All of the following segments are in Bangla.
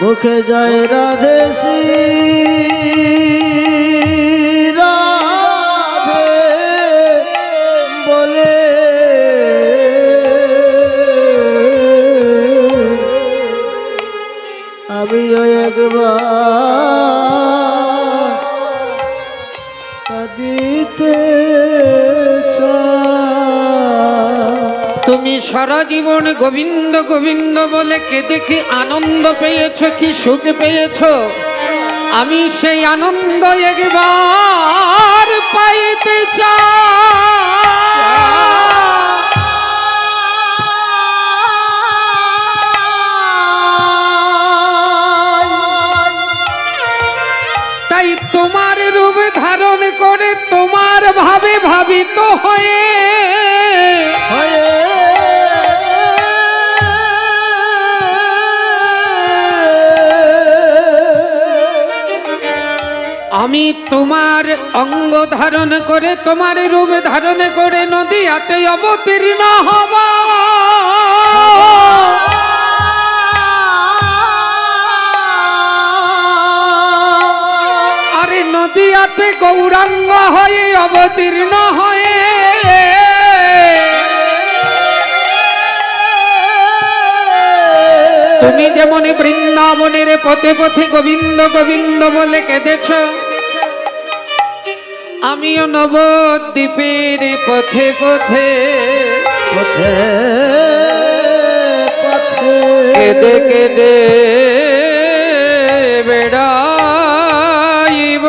মুখে জয় রাধে শ্রী রাধে বলে আমিও একবার কাঁদিতে তুমি সারা জীবন গোবিন্দ গোবিন্দ বলে কেঁদে কি আনন্দ পেয়েছ, কি সুখ পেয়েছ? আমি সেই আনন্দ একবার পাইতে চাই। তাই তোমার রূপ ধারণ করে তোমার ভাবে ভাবিত হয়ে আমি তোমার অঙ্গ ধারণ করে তোমার রূপ ধারণ করে নদীয়াতে অবতীর্ণ হব। আরে নদীয়াতে গৌরাঙ্গ হয়ে অবতীর্ণ হয়ে তুমি যেমন বৃন্দাবনের পথে পথে গোবিন্দ গোবিন্দ বলে কেঁদেছ, আমিও নবদ্বীপের পথে পথে পথে পথে কেঁদে কেঁদে বেড়াইব।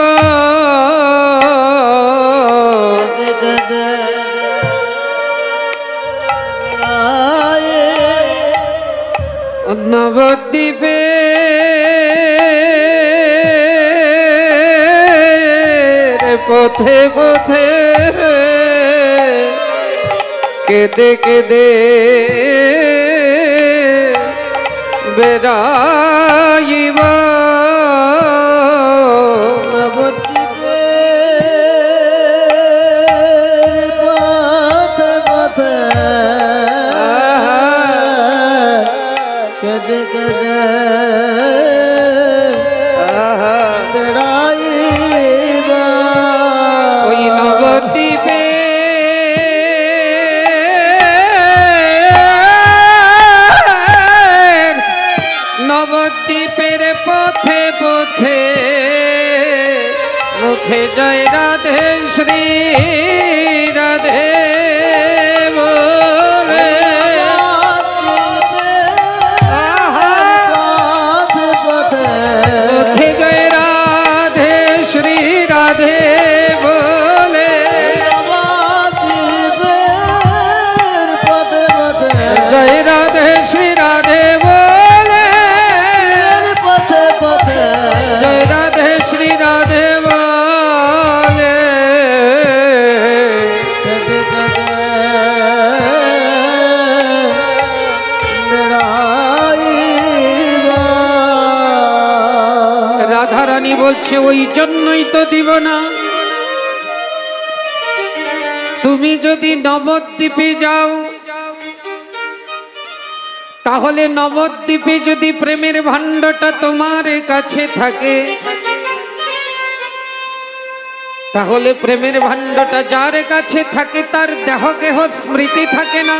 নবদ্বীপে পথে পথে কেঁদে কেঁদে বেড়াইব। নবদ্বীপের পথে পথে কেঁদে কেঁদে বেড়াইব। ওই নবদ্বীপে নবদ্বীপের পথে পথে মুখে জয় রাধে শ্রী রাধে বলে মুখে জয় রাধে শ্রী রাধে বলে জয় রাধে শ্রী রাধে বলে পথে পথে জয় রাধে শ্রী রাধে বলে কেঁদে কেঁদে বেড়াইব। রাধারানী বলছে ওই জন্যই তো দিব না। তুমি যদি নবদ্বীপে যাও তাহলে নবদ্বীপে যদি প্রেমের ভাণ্ডটা তোমার কাছে থাকে তাহলে প্রেমের ভাণ্ডটা যার কাছে থাকে তার দেহ কেহ স্মৃতি থাকে না।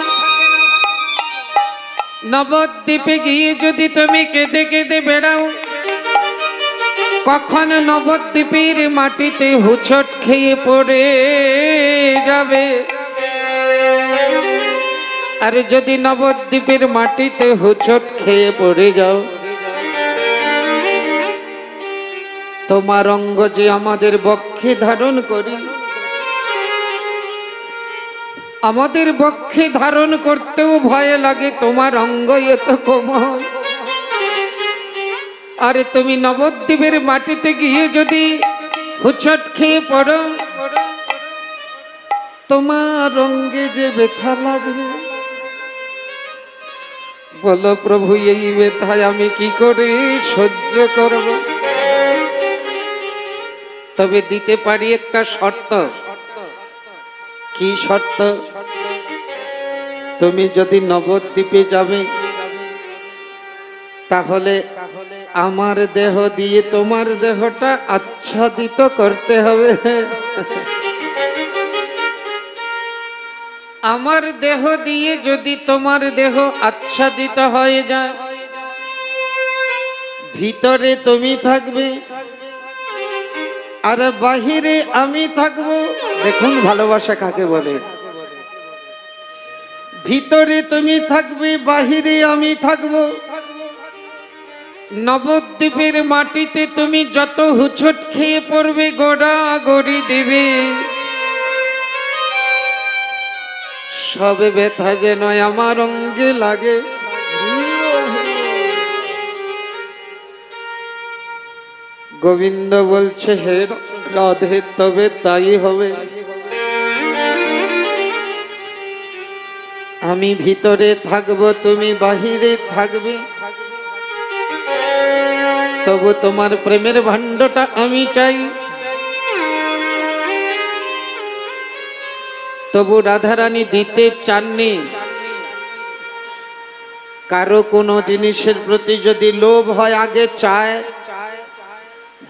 নবদ্বীপে গিয়ে যদি তুমি কেঁদে কেঁদে বেড়াও কখন নবদ্বীপের মাটিতে হুচট খেয়ে পড়ে যাবে। আর যদি নবদ্বীপের মাটিতে হুচট খেয়ে পড়ে যাও তোমার অঙ্গ যে আমাদের বক্ষে ধারণ করি, আমাদের বক্ষে ধারণ করতেও ভয় লাগে, তোমার অঙ্গ এত কোমল। আরে তুমি নবদ্বীপের মাটিতে গিয়ে যদি হুচট খেয়ে পড়ো তোমার অঙ্গে যে ব্যথা লাগবে, বলো প্রভু এই ব্যথায় আমি কি করে সহ্য করব। তবে দিতে পারি একটা শর্ত। কি শর্ত? তুমি যদি নবদ্বীপে যাবে তাহলে আমার দেহ দিয়ে তোমার দেহটা আচ্ছাদিত করতে হবে। আমার দেহ দিয়ে যদি তোমার দেহ আচ্ছাদিত হয়ে যায়, ভিতরে তুমি থাকবে আর বাহিরে আমি থাকবো। দেখুন ভালোবাসা কাকে বলে। ভিতরে তুমি থাকবে, বাহিরে আমি থাকবো। নবদ্বীপের মাটিতে তুমি যত হুচট খেয়ে পড়বে, গোড়া গড়ি দেবে, সবে ব্যথা যেন আমার অঙ্গে লাগে। গোবিন্দ বলছে, হে রাধে, তবে তাই হবে। আমি ভিতরে থাকবো, তুমি বাহিরে থাকবে, তবু তোমার প্রেমের ভাণ্ডটা আমি চাই। তবু রাধারানী দিতে চাননি। কারো কোনো জিনিসের প্রতি যদি লোভ হয়, আগে চায়,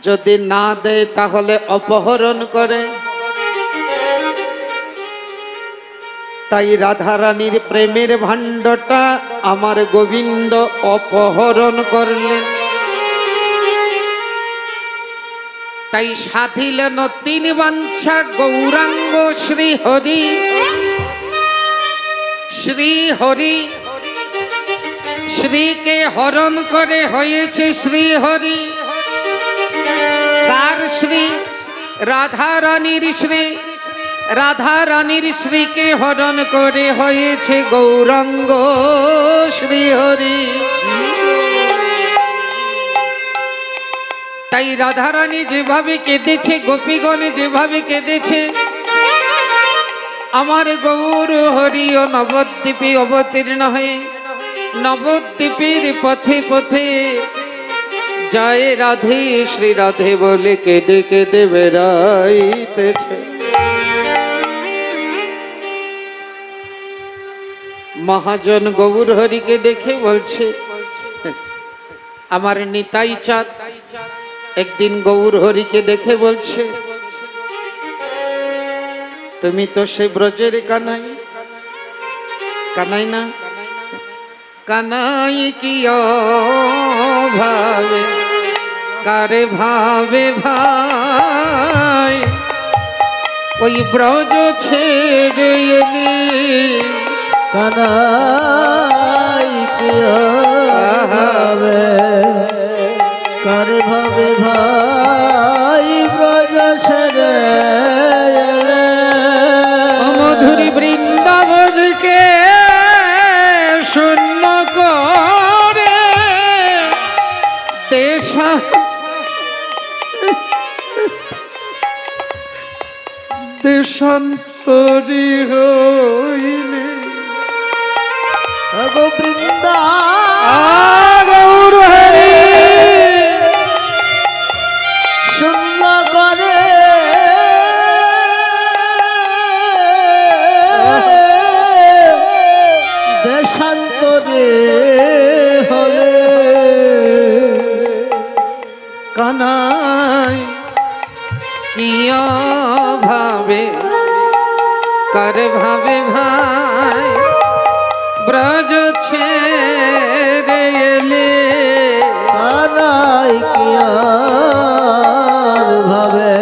যদি না দেয় তাহলে অপহরণ করে। তাই রাধারানীর প্রেমের ভাণ্ডটা আমার গোবিন্দ অপহরণ করলেন। তাই সাধিলেন তিন বাঞ্ছা গৌরাঙ্গ শ্রী হরি। শ্রী হরি, শ্রীকে হরণ করে হয়েছে শ্রী হরি। কার শ্রী? রাধা রানীর শ্রী। রাধা রানীর শ্রীকে হরণ করে হয়েছে গৌরাঙ্গ শ্রী হরি। তাই রাধারানী যেভাবে কেঁদেছে, গোপীগণ যেভাবে কেঁদেছে, আমার গৌর হরিও নবদ্বীপে অবতীর্ণ হয়ে নবদ্বীপের পথে পথে জয় রাধে শ্রী রাধে বলে কেঁদে কেঁদে বেড়াইতেছে। মহাজন গৌর হরিকে দেখে বলছে, আমার নিতাই চাঁদ একদিন গৌর হরিকে দেখে বলছে, তুমি তো সে ব্রজের কানাই। কানাই না? কানাই কি ভাবে, কারে ভাবে ভাই, ওই ব্রজ ছেড়ে এলি। কানাই কি ভাবে, কারে ভাবে ভাই, ব্রজ ছেড়ে এলে। মধুরী বৃন্দাবনকে শূন্য করে দেশা দেশান্তরী হইলে। গো বৃন্দা গৌর হরি শূন্য করে দেশান্তরে হলে। কানাই কি ভাবে, কার ভাবে ভাই, ব্রজ ছেড়ে এলে। কানাই কি ভাবে,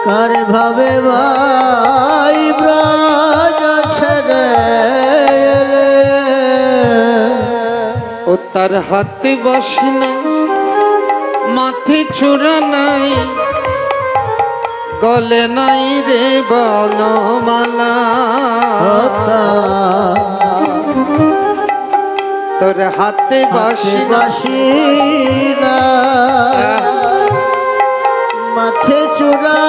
কার ভাবে ভাই, ব্রজ ছেড়ে এলে। ও তার হাতে বসে না, মাথে চূড়া নাই, গলে নাই রে বনমালা। তোর হাতে বাসি বাসি না, মাথে চূড়া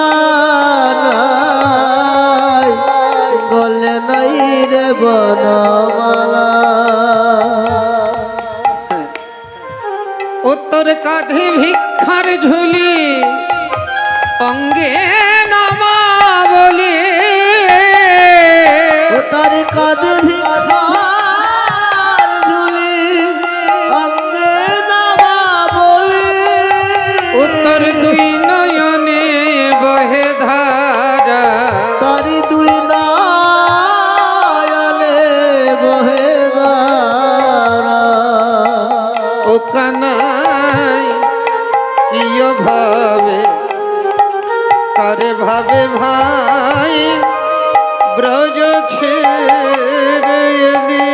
নাই, গলে নাই রে বনমালা। ও তোর কাঁধে ভিক্ষার ঝুলি, অঙ্গে নামা বলি। ও তার কাঁধে ভিক্ষার ঝুলি, অঙ্গে নামা ভাবে ভাই ব্রজ ছেড়ে এলি।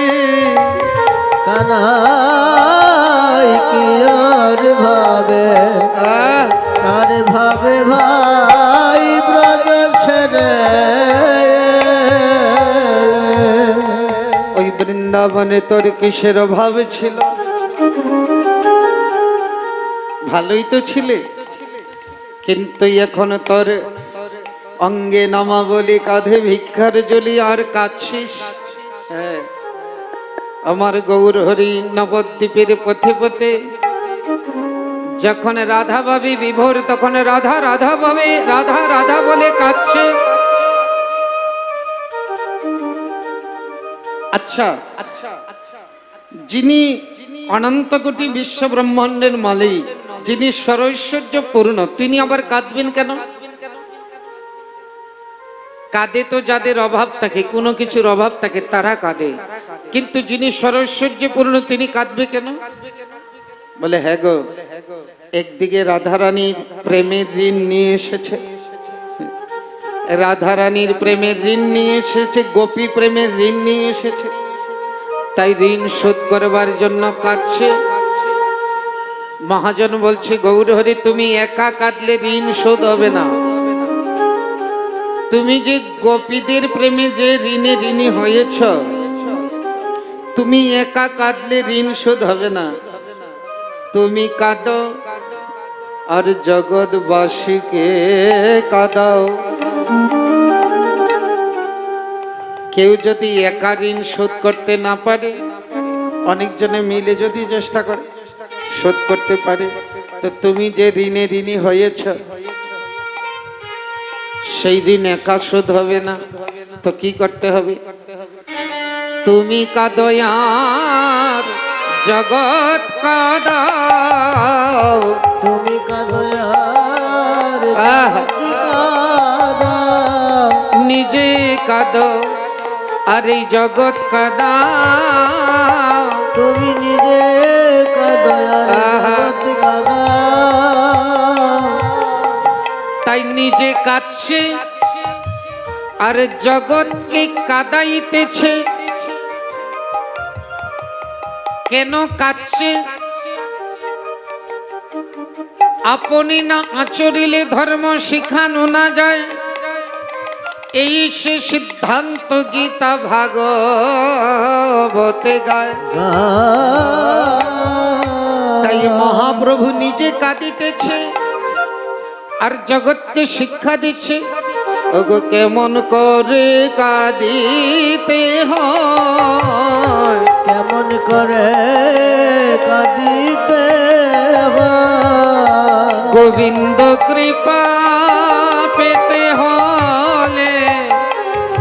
কানাই কি আর ভাবে, আর ভাবে ভাই ব্রজ ছেড়ে। ওই বৃন্দাবনে তোর কিসের অভাব ছিল? ভালোই তো ছিলে, কিন্তু এখন তোর অঙ্গে নামাবলি, কাঁধে ভিক্ষার জলি, আর কাঁদছিস। হ্যাঁ, আমার গৌর হরি নবদ্বীপের পথে পথে যখন রাধা ভাবি বিভোর, তখন রাধা রাধা ভাবে, রাধা রাধা বলে কাঁদছে। আচ্ছা, যিনি অনন্ত কোটি বিশ্ব ব্রহ্মাণ্ডের মালিক, যিনি সর্বৈশ্বর্য পূর্ণ, তিনি আবার কাঁদবেন কেন? কাঁদে তো যাদের অভাব থাকে, কোনো কিছুর অভাব থাকে, তারা কাঁদে। কিন্তু যিনি সর্বৈশ্বর্য পূর্ণ, তিনি কাঁদবে কেন? বলে হ্যাঁ গো, একদিকে রাধারানীর প্রেমের ঋণ নিয়ে এসেছে, রাধারানীর প্রেমের ঋণ নিয়ে এসেছে, গোপী প্রেমের ঋণ নিয়ে এসেছে, তাই ঋণ শোধ করবার জন্য কাঁদছে। মহাজন বলছে, গৌরহরি তুমি একা কাঁদলে ঋণ শোধ হবে না। তুমি যে গোপীদের প্রেমে যে ঋণে ঋণী হয়েছ, তুমি একা কাঁদলে ঋণ শোধ হবে না। তুমি কাঁদো আর জগৎবাসীকে কাঁদাও। কেউ যদি একা ঋণ শোধ করতে না পারে, অনেকজনে মিলে যদি চেষ্টা করে শোধ করতে পারে, তো তুমি যে ঋণে ঋণী হয়েছ, সেই ঋণ একা শোধ হবে না। তো কি করতে হবে? তুমি কাঁদো আর জগৎ কাঁদাও। তুমি কাঁদো আর জগৎ কাঁদাও। নিজে কাঁদো আর এই জগৎ কাঁদাও। তুমি নিজে কাঁদো আর জগৎ কাঁদাও। তাই নিজে কাঁদছে আর জগৎকে কাঁদাইতেছে। কেন কাঁদছে? আপনি না আচরিলে ধর্ম শিখানো না যায়, এই সে সিদ্ধান্ত গীতা ভাগবতে গায়। তাই মহাপ্রভু নিজে কাঁদিতেছে আর জগৎকে শিক্ষা দিচ্ছে। ওগো কেমন করে কাঁদিতে হয়, কেমন করে কাঁদিতে হয়। গোবিন্দ কৃপা পেতে হলে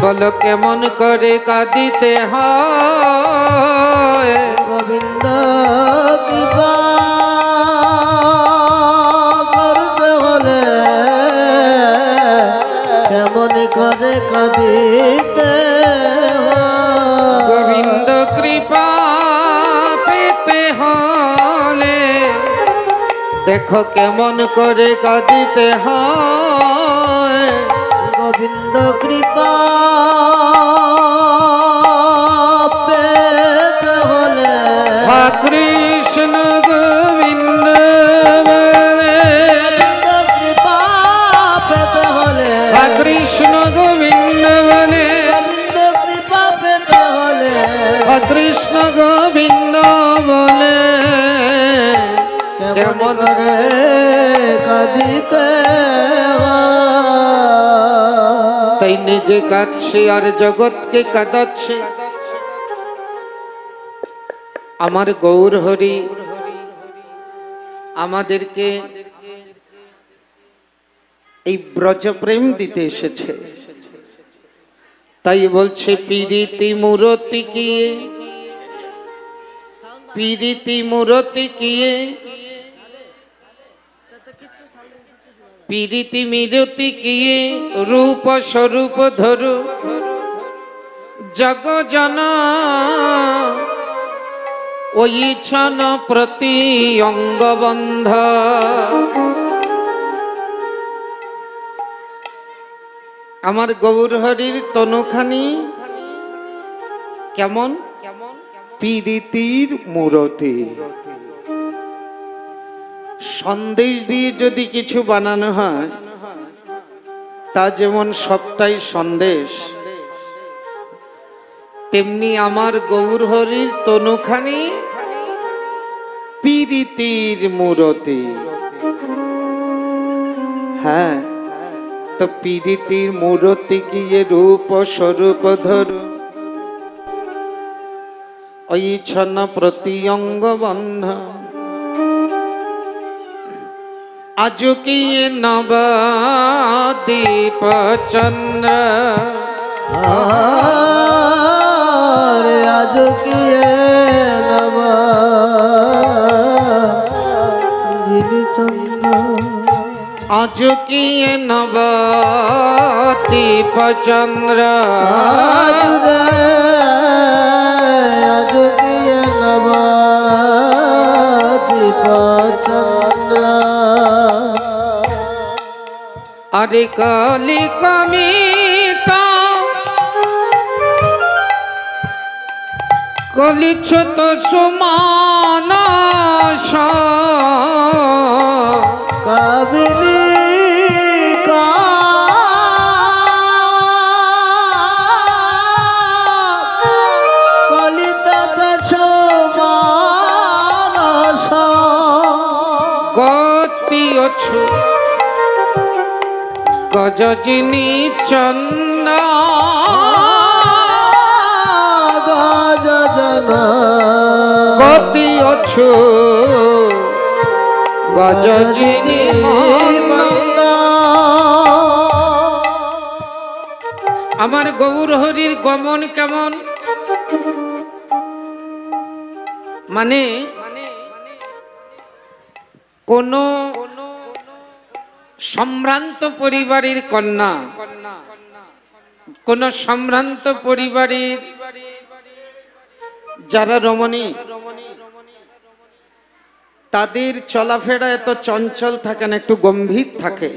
বলো কেমন করে কাঁদিতে হয়। গোবিন্দ কৃপা করতে হলে কেমন করে কাঁদিতে হয়। গোবিন্দ কৃপা পেতে হলে দেখো কেমন করে কাঁদিতে হয়। গোবিন্দ কৃপা পেতে হলে কৃষ্ণ গোবিন্দ বলে। গোবিন্দ কৃপা পেতে হলে কৃষ্ণ গোবিন্দ বলে। গোবিন্দ কৃপা পেতে হলে কৃষ্ণ গোবিন্দ বলে। কেমন করে কাঁদিতে তাই নিজে কাঁদছে আর জগৎকে কাঁদাচ্ছে। আমার গৌর হরি আমাদেরকে এই ব্রজ প্রেম দিতে এসেছে। তাই বলছে পীরিতি মূরতি কিয়ে, পীরিতি মূরতি কিয়ে, পীরিতি মিরতি কিয়ে, রূপ স্বরূপ ধরু জগ জন ওই ছন প্রতি অঙ্গবন্ধ। আমার গৌর হরির তনুখানি কেমন? পীড়িতির মূরতি। সন্দেশ দিয়ে যদি কিছু বানানো হয় তা যেমন সবটাই সন্দেশ, তেমনি আমার গৌর হরির তনুখানি পীড়িতির মূরতি। হ্যাঁ, তো পীড়িতির মূরতি গিয়ে রূপ স্বরূপ ধরু, ওই ছন্ন প্রতি অঙ্গ বন্ধ। আজ কি নবদ্বীপ চন্দ্র, আরে আজ কি আজ কি নবদ্বীপ চন্দ্র, আজ কি নবদ্বীপ চন্দ্র। আরে কলি কমিতা কলিচ্ছুত সুমানস, কাবিনী কলিত মানস, গতি অছু গজজিনী চন্দ, গতি অছু গজজিনী মন্দ। আমার গৌর হরির গমন কেমন? মানে কোন সম্ভ্রান্ত পরিবারের কন্যা, কোন সম্ভ্রান্ত পরিবারের যারা রমণী, তাদের চলাফেরা এত চঞ্চল থাকে না, একটু গম্ভীর থাকে।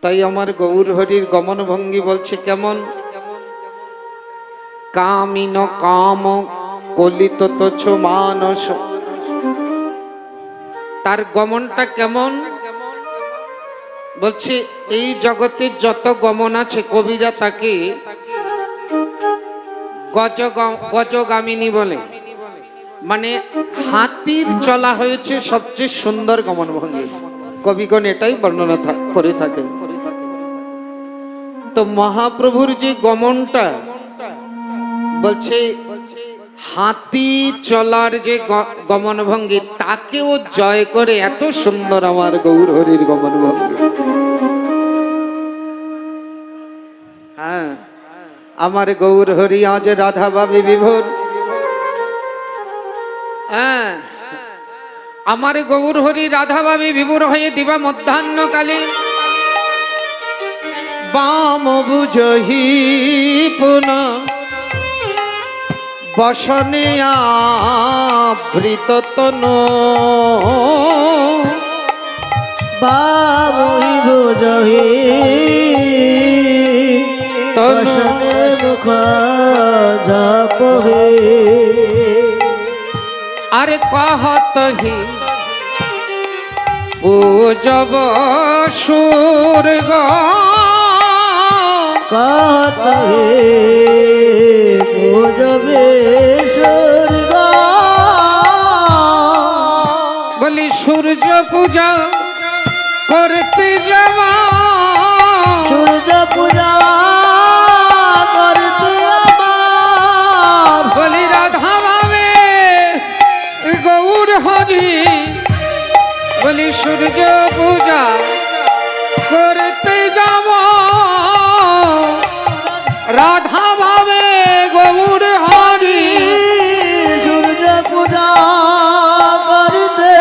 তাই আমার গৌর হরির গমন ভঙ্গি বলছে কেমন? কামিন কাম কলিত তোছ মানস। তার গমনটা কেমন বলছে? এই জগতের যত গমন আছে কবিরা তাকে গজগামিনী বলে। মানে হাতির চলা হয়েছে সবচেয়ে সুন্দর গমন ভঙ্গি, কবিগণ এটাই বর্ণনা করে থাকে। তো মহাপ্রভুর যে গমনটা বলছে, হাতি চলার যে গমন ভঙ্গি তাকেও জয় করে এত সুন্দর আমার গৌর হরির গমন ভঙ্গি। হ্যাঁ, আমার গৌর হরি আজ রাধা ভাবে বিভোর। হ্যাঁ, আমার গৌর হরি রাধা ভাবে বিভোর হয়ে দিবা মধ্যাহ্নকালে বাম বুঝহি পুনঃ বসনে আবৃত তনু, বাবুই বুঝহি বসনে মুখ ঝাপহে। আরে কহত হি পূজব সুরগ, কত হে পূজবে স্বর্গ। বলি সূর্য পূজা করতে যাওয়া, সূর্য পূজা করতে আমার। বলি রাধা ভাবে গৌর হরি, বলি সূর্য পূজা করতে যাব রাধা ভাবে গৌর হরি। সূর্য পূজা করতে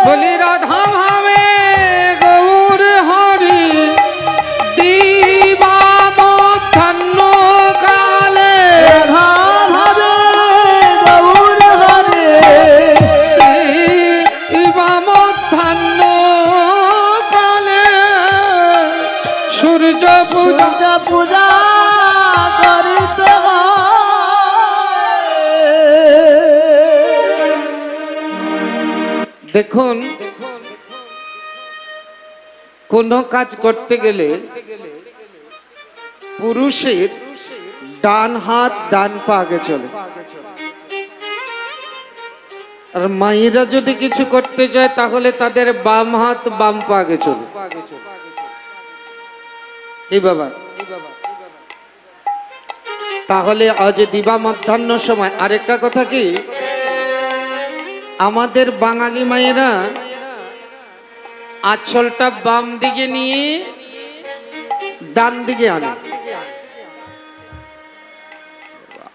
বলি রাধা ভাবে গৌর হরি, দিবা মধ্যাহ্ন কালে, রাধা ভাবে গৌর হরে। দিবা মধ্যাহ্ন দেখুন, কোন কাজ করতে গেলে পুরুষের ডান হাত ডান পা আগে চলে, আর মায়েরা যদি কিছু করতে যায় তাহলে তাদের বাম হাত বাম পা আগে চলে। কি বাবা? তাহলে আজ দিবা মধ্যাহ্ন সময় আরেকটা কথা কি, আমাদের বাঙালি মায়েরা আঁচলটা বাম দিকে নিয়ে ডান দিকে আনে।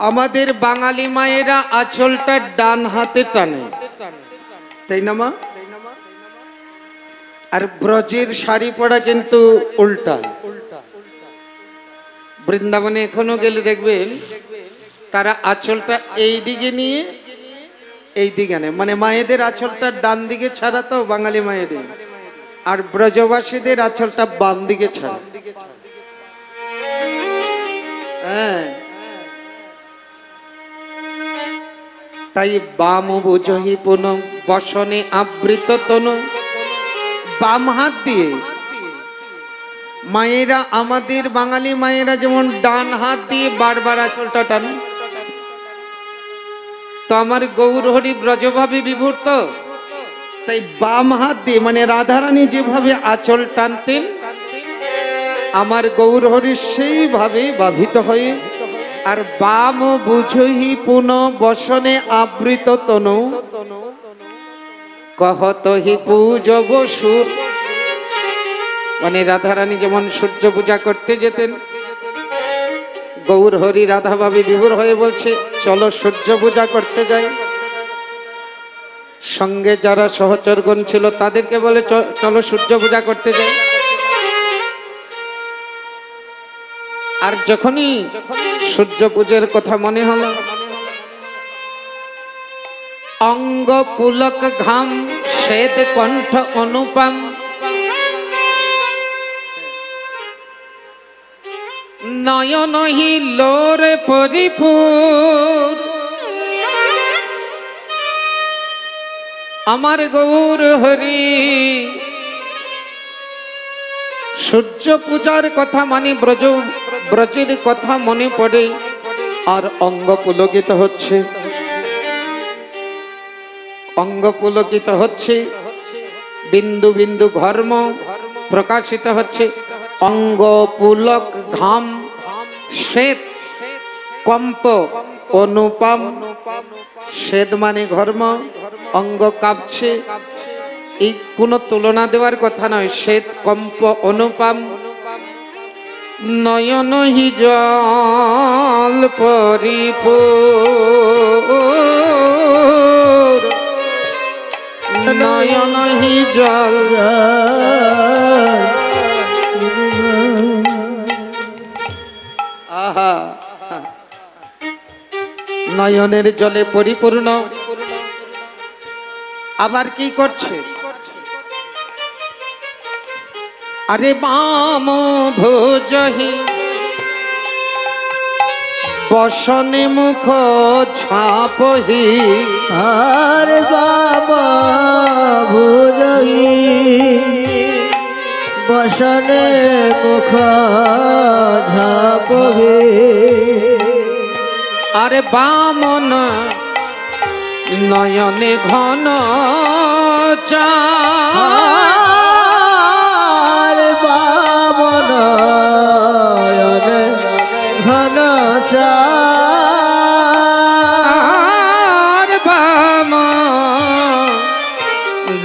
আমাদের বাঙালি মায়েরা আঁচলটা ডান হাতে টানে, তাই না মা? আর ব্রজের শাড়ি পরা কিন্তু উল্টা। বৃন্দাবনে এখনো গেলে দেখবেন তারা আঁচলটা এই দিকে নিয়ে এই দিকে আনে, মানে মায়েদের আঁচলটা ডান দিকে ছাড়া তো বাঙালি মায়েদের, আর ব্রজবাসীদের আঁচলটা বাম দিকে ছাড়া। হ্যাঁ, তাই বাম বুঝহি পুন বসনে আবৃত তনু, বাম হাত দিয়ে মায়েরা, আমাদের বাঙালি মায়েরা যেমন ডান হাত দিয়ে বারবার আঁচলটা টান, তো আমার গৌর হরি ব্রজভাবে বিভূত, তাই বাম হাত দিয়ে মানে রাধারানী যেভাবে আঁচল টানতেন আমার গৌর হরি সেইভাবে বাধিত হয়ে, আর বাম বুঝহি পুন বসনে আবৃত তনু কহত হি পূজব সুর, মানে রাধারানী যেমন সূর্য পূজা করতে যেতেন, গৌর হরি রাধা ভাবে বিভোর হয়ে বলছে চলো সূর্য পূজা করতে যাই। সঙ্গে যারা সহচরগণ ছিল তাদেরকে বলে চলো সূর্য পূজা করতে যাই। আর যখনই সূর্য পূজার কথা মনে হলো, অঙ্গ পুলক ঘাম শ্বেত কণ্ঠ অনুপম, নয়ন হি লোরে পরিপূর, আমার গৌর হরি সূর্য পূজার কথা মানে ব্রজের কথা মনে পড়ে, আর অঙ্গ পুলকিত হচ্ছে, অঙ্গ পুলকিত হচ্ছে, বিন্দু বিন্দু ঘর্ম প্রকাশিত হচ্ছে। অঙ্গ পুলক ঘাম শ্বেত কম্প অনুপম, শ্বেত মানে ঘর্ম, অঙ্গ কাঁপছে, এই কোনো তুলনা দেওয়ার কথা নয়, শ্বেত কম্প অনুপম, নয়ন হি জল পরিপূর, নয়ন হি জল, আহা নয়নের জলে পরিপূর্ণ। আবার কি করছে, আরে বাম ভুজহি বসনে মুখ ছাপহি, আর বাবা ভুজহি বসনে মুখ ঝাপবে, আরে বামন নয়নে ঘন আর বাবা নয়নে ঘন আর বাম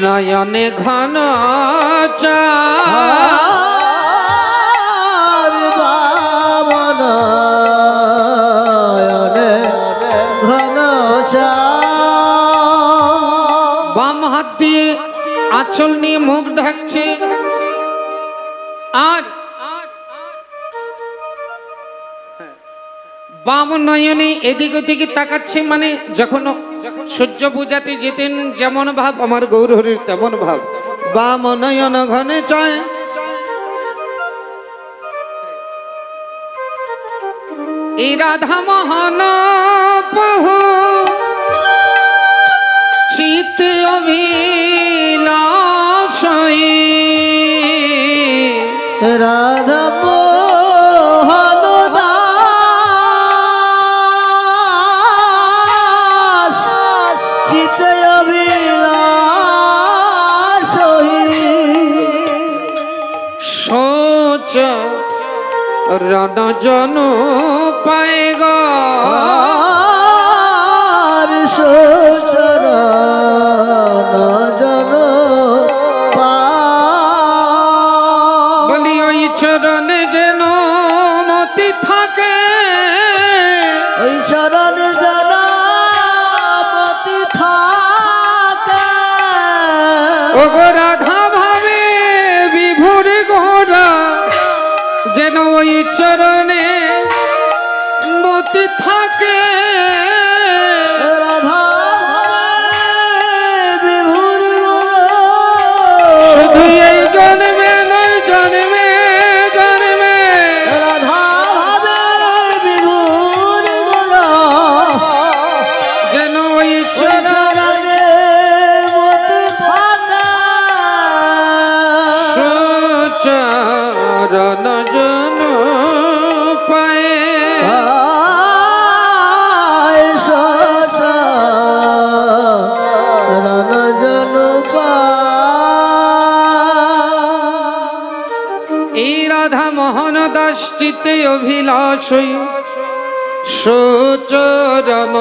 নয়নে ঘন আর বাবা নয়নে ঘন বাম হাত দিয়ে আঁচল নিয়ে মুখ ঢাকছে, আর বাম নয়নে এদিক ওদিকে তাকাচ্ছে, মানে যখন সূর্য পূজাতে যেতেন যেমন ভাব আমার গৌর হরির তেমন ভাব, বাম নয়ন ঘনে চায়। এই রাধা মোহন বহু চিত অভি রণজন পায় গো আর সচরণ বলি ওই চরণে যেন মতি থাকে ওই চরণ যেন মতি থাকে ও গো রাধা ভাবে বিভোর গোরা যেন ওই চরণে মতি থাকে রাধা বিভুর শুধু এই জন্মে নয় জন্মে জন্মে রাধা ভাবে বিভুর যেন ওই চরণে চরণ জন পায় এই রাধা মোহন দাস চিতে অভিলাষ সুচরণ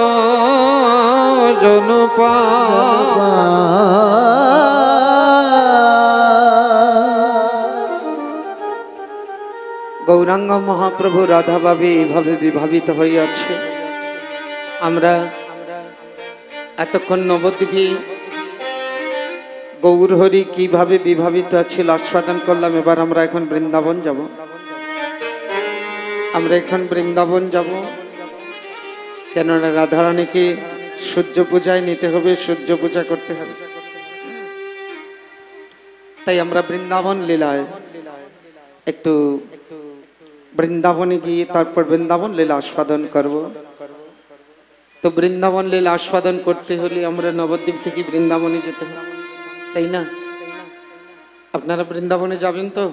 জন গৌরাঙ্গ মহাপ্রভু রাধা ভাবে এইভাবে বিভাবিত হইয়াছে। আমরা এতক্ষণ নবদ্বীপে গৌরহরি কিভাবে বিভাবিত ছিল আস্বাদন করলাম। এবার আমরা এখন বৃন্দাবন যাব। আমরা এখন বৃন্দাবন যাব, কেননা রাধারানীকে সূর্য পূজায় নিতে হবে, সূর্য পূজা করতে হবে। তাই আমরা বৃন্দাবন লীলায় একটু বৃন্দাবনে গিয়ে তারপর বৃন্দাবন লীলা আস্বাদন করব। তো বৃন্দাবন লীলা আস্বাদন করতে হলে আমরা নবদ্বীপ থেকে বৃন্দাবনে যেতে হবে, তাই না? আপনারা বৃন্দাবনে যাবেন তো?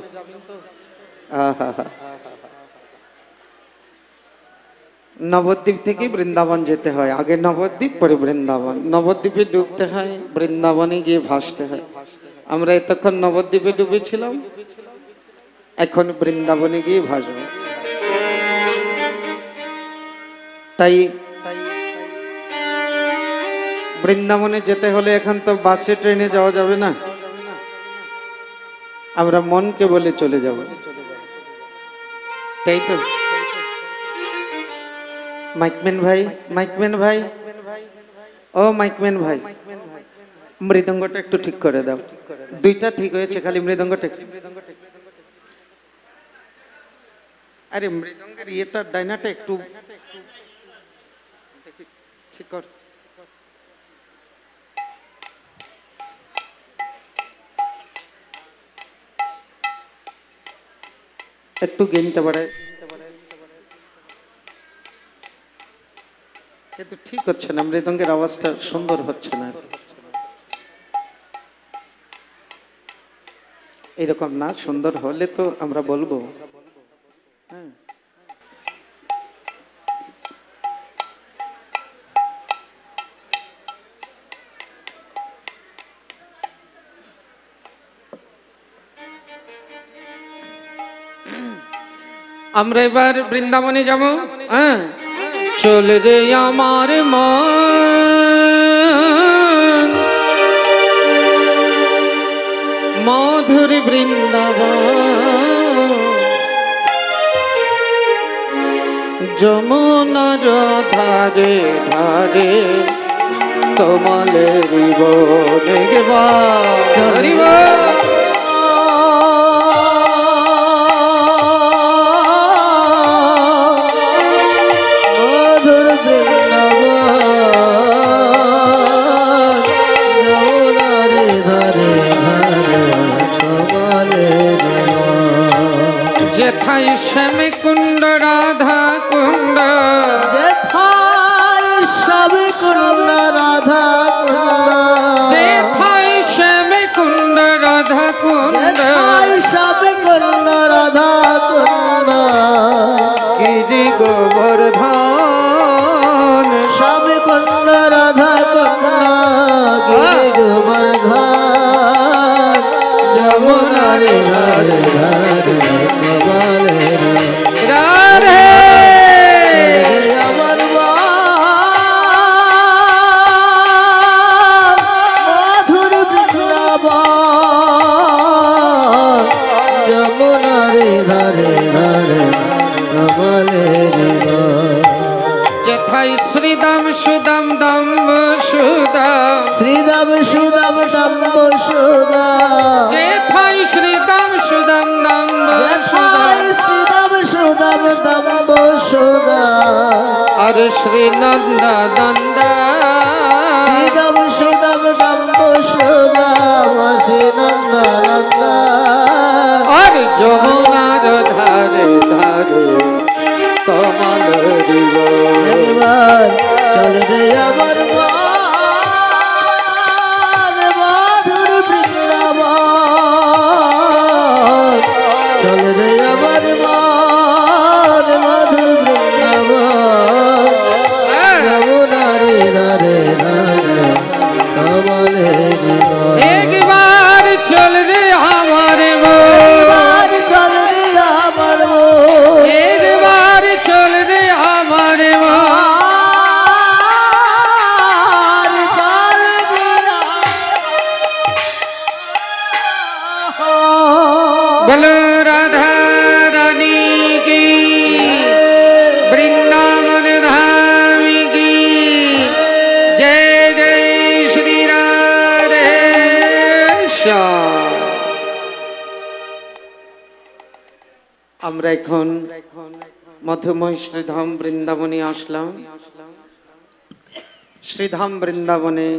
নবদ্বীপ থেকে বৃন্দাবন যেতে হয়, আগে নবদ্বীপ পরে বৃন্দাবন। নবদ্বীপে ডুবতে হয়, বৃন্দাবনে গিয়ে ভাসতে হয়। আমরা এতক্ষণ নবদ্বীপে ডুবেছিলাম, এখন বৃন্দাবনে গিয়ে ভাসব। তাই বৃন্দাবনে যেতে হলে এখন তো বাসে ট্রেনে যাওয়া যাবে না, আমরা মনকে বলে চলে যাব, তাই তো? মাইকম্যান ভাই, মাইকম্যান ভাই, ও মাইকম্যান ভাই, মৃদঙ্গটা একটু ঠিক করে দাও। দুইটা ঠিক হয়েছে, খালি মৃদঙ্গটা আরে মৃদঙ্গের ইয়েটা ডাইনাটা একটু ঠিক কর। একটু গেমতে পারে, কিন্তু ঠিক হচ্ছে না, মৃদঙ্গের আওয়াজটা সুন্দর হচ্ছে না। এরকম না, সুন্দর হলে তো আমরা বলবো। হ্যাঁ, আমরা এবার বৃন্দাবনে যাব। হ্যাঁ, চল রে আমার মন মধুর বৃন্দাবন, যমুনার ধারে ধারে তোমালের বনে গেবা। মধুর বৃন্দাবন যমুনারে ধারে ধারে তোমালের যেথায় শ্যাম কুণ্ড রাধা কুণ্ড, যেথায় সব কুণ্ড রাধা কুণ্ড, যেথায় শ্যাম কুণ্ড রাধা কুণ্ড, যেথায় সব কুণ্ড রাধা কুণ্ড, গিরি গোবর্ধন যেথায় শ্রীদাম সুদাম দাম্ব সুদাম, শ্রীদাম সুদাম দাম্ব সুদাম, যেথায় শ্রীদাম সুদাম দাম্ব সুদাম, যেথায় শ্রীদাম সুদাম দাম্ব সুদাম, আর শ্রী নন্দ নন্দ, শ্রীদাম সুদাম দাম্ব সুদাম, শ্রী নন্দ নন্দ, আর যমুনার ধারে ধারে কমল দিব। একবার চল রে আমার মান মধুর বৃন্দাবন, চল রে আমার মান মধুর বৃন্দাবন, যমুনা রে রে রে কমলে জীবন। একবার চল রে আমার মন, একবার চল রে আমার মন, একবার চল রে আমার মন, বলো রাধা রানী কি, বৃন্দাবন ধাম কি, জয় জয় শ্রী রাধে শ্যাম। আমরা এখন মধুময় শ্রীধাম বৃন্দাবনে আসলাম। শ্রীধাম বৃন্দাবনে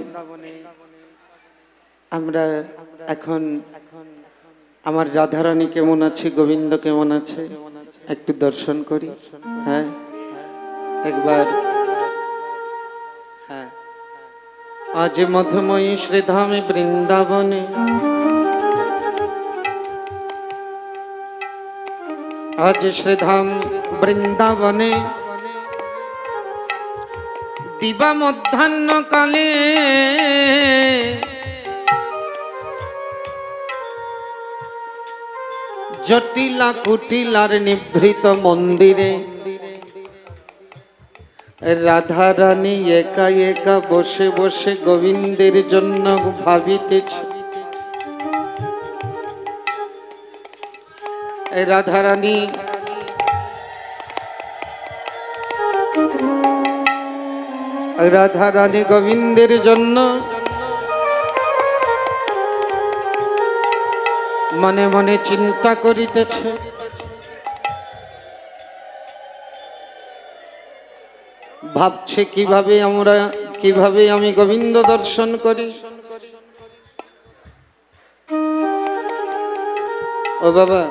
আমরা এখন আমার রাধারানী কেমন আছে, গোবিন্দ কেমন আছে একটু দর্শন করি। হ্যাঁ একবার, হ্যাঁ আজ মধুময়ী শ্রীধামে বৃন্দাবনে, আজ শ্রীধাম বৃন্দাবনে দিবা মধ্যাহ্ন কালে জটিলা কুটিলার নিভৃত মন্দিরে রাধা রানী একা একা বসে বসে গোবিন্দের জন্য ভাবিতেছে। রাধা রানী রাধা রানী গোবিন্দের জন্য মনে মনে চিন্তা করিতেছে। ভাবছে কিভাবে আমি গোবিন্দ দর্শন করি। ও বাবা,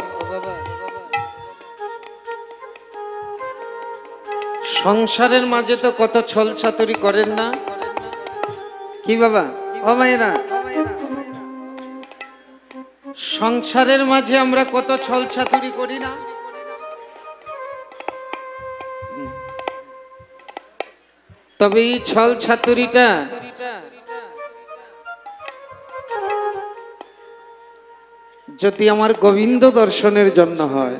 সংসারের মাঝে তো কত ছল ছাতুরি করেন না কি বাবা? ও মায়েরা, সংসারের মাঝে আমরা কত ছল ছাতুরি করি না? তবে এই ছল ছাতুরিটা যদি আমার গোবিন্দ দর্শনের জন্য হয়,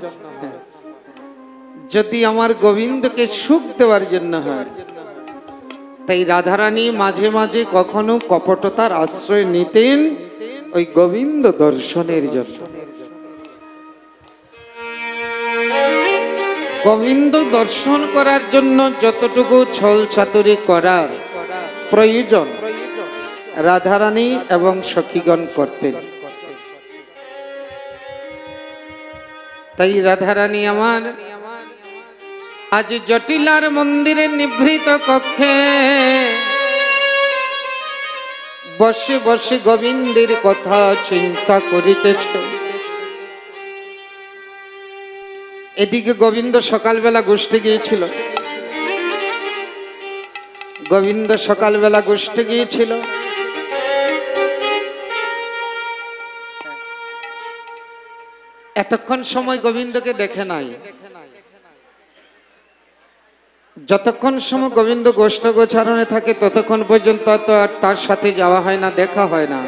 যদি আমার গোবিন্দকে সুখ দেওয়ার জন্য হয়, তাই রাধারানী মাঝে মাঝে কখনো কপটতার আশ্রয় নিতেন ওই গোবিন্দ দর্শনের জন্য। গোবিন্দ দর্শন করার জন্য যতটুকু ছল ছাতুরি করার প্রয়োজন রাধারানী এবং সখীগণ করতেন। তাই রাধারানী আমার আজ জটিলার মন্দিরের নিভৃত কক্ষে বসে বসে গোবিন্দের কথা চিন্তা করিতেছ। এদিকে গোবিন্দ সকালবেলা গোষ্ঠে গিয়েছিল, গোবিন্দ সকালবেলা গোষ্ঠে গিয়েছিল। এতক্ষণ সময় গোবিন্দকে দেখে নাই। যতক্ষণ সময় গোবিন্দ গোষ্ঠ গোচারণে থাকে ততক্ষণ পর্যন্ত তো আর তার সাথে যাওয়া হয় না, দেখা হয় না।